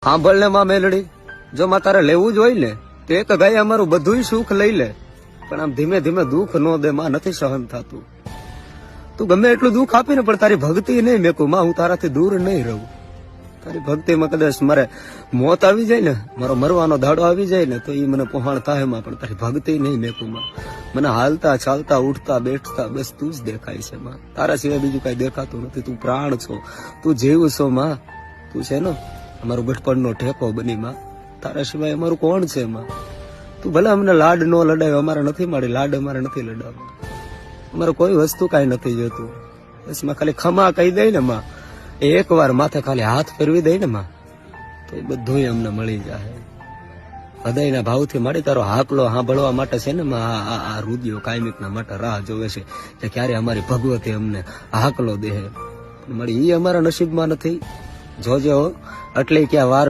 સાંભળ ને માં મેલડી, જો માં તારે લેવું જ હોય ને તો એક ગાય અમારું બધું સુખ લઈ લે, પણ આમ ધીમે ધીમે દુઃખ નો દે માં, નથી સહન થતું. તું ગમે એટલું દુઃખ આપીને પણ તારી ભક્તિ નહીં મેકું માં, હું તારાથી દૂર નહીં રહું. તારી ભક્તિમાં કદાચ મારે મોત આવી જાય ને, મારો મરવાનો દાડો આવી જાય ને તો એ મને પહોંચ થાય માં, પણ તારી ભક્તિ નહીં મેકું માં. મને હાલતા ચાલતા ઉઠતા બેઠતા બસ તું જ દેખાય છે માં, તારા સિવાય બીજું કઈ દેખાતું નથી. તું પ્રાણ છો, તું જીવ છો માં, તું છે ને અમારું બચપણનો ઠેકો બની માં, તારા સિવાય અમારું કોણ છે માં. તું ભલે અમને લાડ નો લડાવ્યો, અમારે નથી મારી લાડ, અમારે નથી લડાવવા, અમારે કોઈ વસ્તુ કાંઈ નથી જોતું. બસ માં ખાલી ખમા કહી દઈ ને માં, એક વાર માથે ખાલી હાથ ફેરવી દઈ ને માં, તો એ બધું અમને મળી જાય. હૃદયના ભાવથી મારી તારો હાકલો સાંભળવા માટે છે ને માં, આ રુદિયો કાયમિકના માટે રાહ જોવે છે કે ક્યારે અમારી ભગવતી અમને હાકલો દે. મારી એ અમારા નસીબમાં નથી. જોજે એટલે ક્યાં વાર